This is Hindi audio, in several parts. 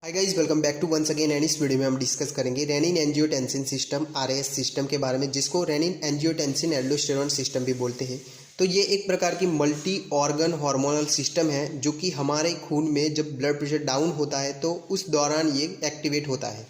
Hi guys, welcome back to once again. And इस वीडियो में हम डिस्कस करेंगे renin angiotensin system RAS system के बारे में, जिसको रेनिन एंजियोटेंसिन एल्डोस्टेरोन सिस्टम भी बोलते हैं। तो ये एक प्रकार की मल्टी ऑर्गन हार्मोनल सिस्टम है जो कि हमारे खून में जब ब्लड प्रेशर डाउन होता है तो उस दौरान ये एक्टिवेट होता है।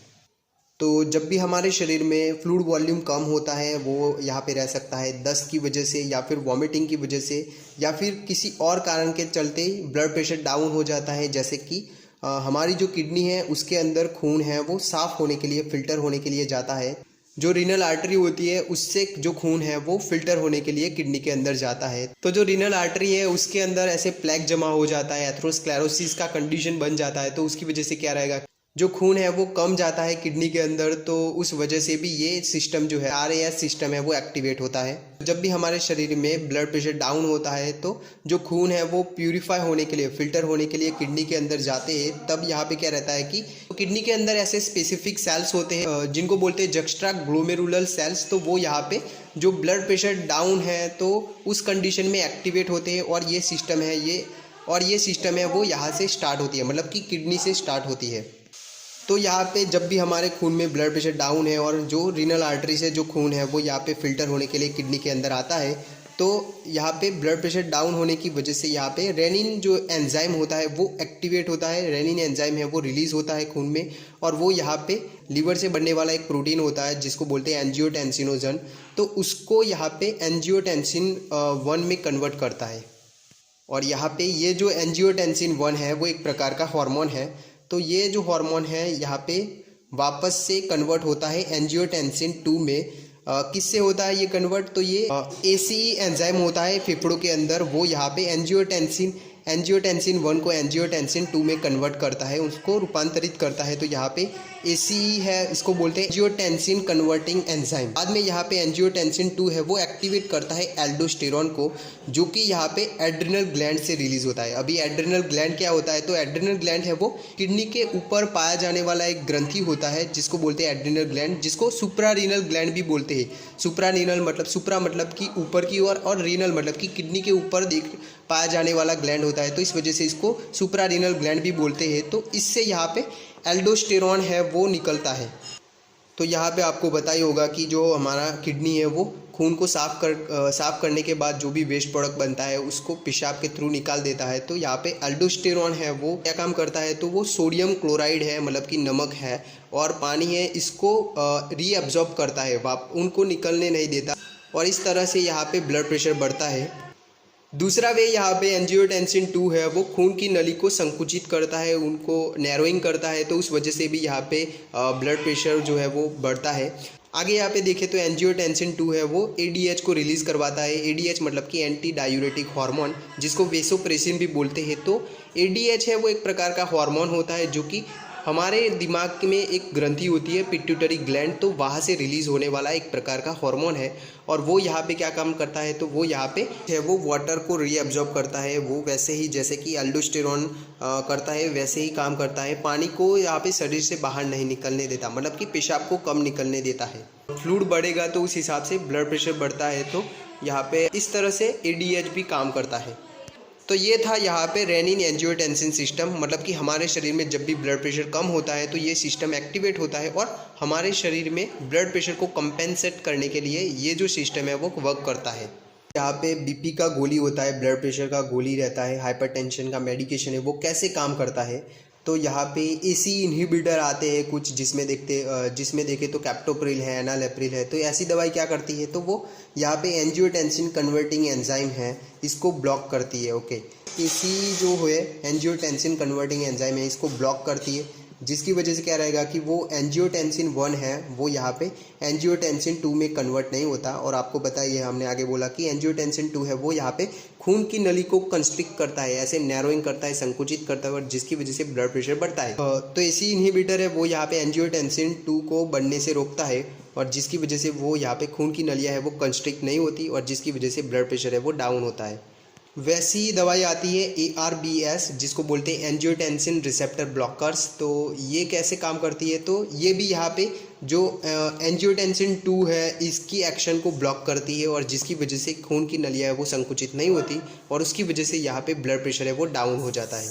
तो जब भी हमारे शरीर में फ्लूइड वॉल्यूम कम होता है वो यहाँ पे रह सकता है दस्त की वजह से, या फिर वॉमिटिंग की वजह से, या फिर किसी और कारण के चलते ब्लड प्रेशर डाउन हो जाता है। जैसे कि हमारी जो किडनी है उसके अंदर खून है वो साफ़ होने के लिए, फिल्टर होने के लिए जाता है। जो रीनल आर्टरी होती है उससे जो खून है वो फिल्टर होने के लिए किडनी के अंदर जाता है। तो जो रीनल आर्टरी है उसके अंदर ऐसे प्लेक जमा हो जाता है, एथेरोस्क्लेरोसिस का कंडीशन बन जाता है। तो उसकी वजह से क्या रहेगा, जो खून है वो कम जाता है किडनी के अंदर। तो उस वजह से भी ये सिस्टम जो है आरएएस सिस्टम है वो एक्टिवेट होता है। जब भी हमारे शरीर में ब्लड प्रेशर डाउन होता है तो जो खून है वो प्यूरिफाई होने के लिए, फिल्टर होने के लिए किडनी के अंदर जाते हैं। तब यहाँ पे क्या रहता है कि किडनी के अंदर ऐसे स्पेसिफिक सेल्स होते हैं जिनको बोलते हैं जक्स्ट्रा ग्लोमेरुलर सेल्स। तो वो यहाँ पे जो ब्लड प्रेशर डाउन है तो उस कंडीशन में एक्टिवेट होते हैं। और ये सिस्टम है वो यहाँ से स्टार्ट होती है, मतलब कि किडनी से स्टार्ट होती है। तो यहाँ पे जब भी हमारे खून में ब्लड प्रेशर डाउन है और जो रीनल आर्टरी से जो खून है वो यहाँ पे फिल्टर होने के लिए किडनी के अंदर आता है, तो यहाँ पे ब्लड प्रेशर डाउन होने की वजह से यहाँ पे रेनिन जो एंजाइम होता है वो एक्टिवेट होता है। रेनिन एंजाइम है वो रिलीज होता है खून में, और वो यहाँ पे लीवर से बनने वाला एक प्रोटीन होता है जिसको बोलते हैं एंजियोटेंसिनोजन। तो उसको यहाँ पे एंजियोटेंसिन 1 में कन्वर्ट करता है। और यहाँ पे ये जो एंजियोटेंसिन 1 है वो एक प्रकार का हार्मोन है। तो ये जो हार्मोन है यहाँ पे वापस से कन्वर्ट होता है एंजियोटेंसिन 2 में। किससे होता है ये कन्वर्ट, तो ये एसीई एंजाइम होता है फेफड़ों के अंदर, वो यहाँ पे एंजियोटेंसिन 1 को एंजियोटेंसिन 2 में कन्वर्ट करता है, उसको रूपांतरित करता है। तो यहाँ पे एसीई है, इसको बोलते हैं एंजियोटेंसिन कन्वर्टिंग एंजाइम। बाद में यहाँ पे एंजियोटेंसिन 2 है वो एक्टिवेट करता है एल्डोस्टेरोन को, जो कि यहाँ पे एड्रिनल ग्लैंड से रिलीज होता है। अभी एड्रिनल ग्लैंड क्या होता है, तो एड्रिनल ग्लैंड है वो किडनी के ऊपर पाया जाने वाला एक ग्रंथि होता है जिसको बोलते हैं एड्रिनल ग्लैंड, जिसको सुप्रारीनल ग्लैंड भी बोलते हैं। सुप्रारीनल मतलब, सुप्रा मतलब कि ऊपर की ओर, और रीनल मतलब कि किडनी के ऊपर देख पाया जाने वाला ग्लैंड होता है। तो इस वजह से इसको सुप्रारीनल ग्लैंड भी बोलते हैं। तो इससे यहाँ पे एल्डोस्टेरोन है वो निकलता है। तो यहाँ पे आपको पता ही होगा कि जो हमारा किडनी है वो खून को साफ़ करने के बाद जो भी वेस्ट प्रोडक्ट बनता है उसको पेशाब के थ्रू निकाल देता है। तो यहाँ पे एल्डोस्टेरोन है वो क्या काम करता है, तो वो सोडियम क्लोराइड है, मतलब कि नमक है, और पानी है, इसको रीअब्जॉर्ब करता है, उनको निकलने नहीं देता। और इस तरह से यहाँ पे ब्लड प्रेशर बढ़ता है। दूसरा वे यहाँ पे एंजियोटेंसिन 2 है वो खून की नली को संकुचित करता है, उनको नैरोइंग करता है। तो उस वजह से भी यहाँ पे ब्लड प्रेशर जो है वो बढ़ता है। आगे यहाँ पे देखें तो एंजियोटेंसिन 2 है वो एडीएच को रिलीज़ करवाता है। एडीएच मतलब कि एंटी डायूरेटिक हार्मोन, जिसको वेसोप्रेसिन भी बोलते हैं। तो एडीएच है वो एक प्रकार का हार्मोन होता है जो कि हमारे दिमाग में एक ग्रंथि होती है पिट्यूटरी ग्लैंड, तो वहाँ से रिलीज़ होने वाला एक प्रकार का हार्मोन है। और वो यहाँ पे क्या काम करता है, तो वो यहाँ पे है वो वाटर को रीअब्जॉर्ब करता है। वो वैसे ही जैसे कि एल्डोस्टेरोन करता है वैसे ही काम करता है। पानी को यहाँ पे शरीर से बाहर नहीं निकलने देता, मतलब कि पेशाब को कम निकलने देता है। फ्लूइड बढ़ेगा तो उस हिसाब से ब्लड प्रेशर बढ़ता है। तो यहाँ पे इस तरह से एडीएच भी काम करता है। तो ये था यहाँ पे रेनिन एंजियोटेंसिन सिस्टम, मतलब कि हमारे शरीर में जब भी ब्लड प्रेशर कम होता है तो ये सिस्टम एक्टिवेट होता है, और हमारे शरीर में ब्लड प्रेशर को कंपेंसेट करने के लिए ये जो सिस्टम है वो वर्क करता है। यहाँ पे बीपी का गोली होता है, ब्लड प्रेशर का गोली रहता है, हाइपरटेंशन का मेडिकेशन है, वो कैसे काम करता है। तो यहाँ पे एसी इनहिबिटर आते हैं कुछ, जिसमें देखें तो कैप्टोप्रिल है, एनालेप्रिल है। तो ऐसी दवाई क्या करती है, तो वो यहाँ पे एंजियोटेंसिन कन्वर्टिंग एंजाइम है, इसको ब्लॉक करती है। ओके, एसी जो है एंजियोटेंसिन कन्वर्टिंग एंजाइम है, इसको ब्लॉक करती है, जिसकी वजह से क्या रहेगा कि वो एंजियोटेंसिन 1 है वो यहाँ पे एंजियोटेंसिन 2 में कन्वर्ट नहीं होता। और आपको पता ही है, हमने आगे बोला कि एंजियोटेंसिन 2 है वो यहाँ पे खून की नली को कंस्ट्रिक्ट करता है, ऐसे नैरोइंग करता है, संकुचित करता है, और जिसकी वजह से ब्लड प्रेशर बढ़ता है। तो एसी इनहिबिटर है वो यहाँ पे एंजियोटेंसिन 2 को बढ़ने से रोकता है, और जिसकी वजह से वो यहाँ पे खून की नलियाँ है वो कंस्ट्रिक्ट नहीं होती, और जिसकी वजह से ब्लड प्रेशर है वो डाउन होता है। वैसी ही दवाई आती है ARBS, जिसको बोलते हैं एंजियोटेंसिन रिसेप्टर ब्लॉकर्स। तो ये कैसे काम करती है, तो ये भी यहाँ पे जो एंजियोटेंसिन 2 है इसकी एक्शन को ब्लॉक करती है, और जिसकी वजह से खून की नलियाँ है वो संकुचित नहीं होती, और उसकी वजह से यहाँ पे ब्लड प्रेशर है वो डाउन हो जाता है।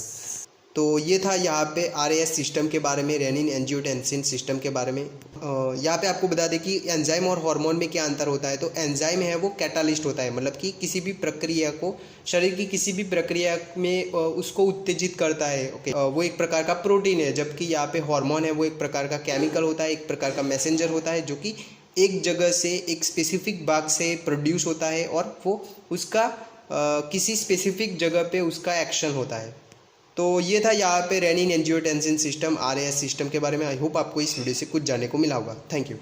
तो ये था यहाँ पे आरएएस सिस्टम के बारे में, रेनिन एंजियोटेंसिन सिस्टम के बारे में। यहाँ पे आपको बता दें कि एंजाइम और हार्मोन में क्या अंतर होता है। तो एंजाइम है वो कैटालिस्ट होता है, मतलब कि किसी भी प्रक्रिया को, शरीर की किसी भी प्रक्रिया में उसको उत्तेजित करता है। ओके, वो एक प्रकार का प्रोटीन है, जबकि यहाँ पे हार्मोन है वो एक प्रकार का केमिकल होता है, एक प्रकार का मैसेंजर होता है, जो कि एक जगह से, एक स्पेसिफिक भाग से प्रोड्यूस होता है और वो उसका किसी स्पेसिफिक जगह पे उसका एक्शन होता है। तो ये था यहाँ पे rennin angiotensin system, RAS system के बारे में। आई होप आपको इस वीडियो से कुछ जानने को मिला होगा। Thank you.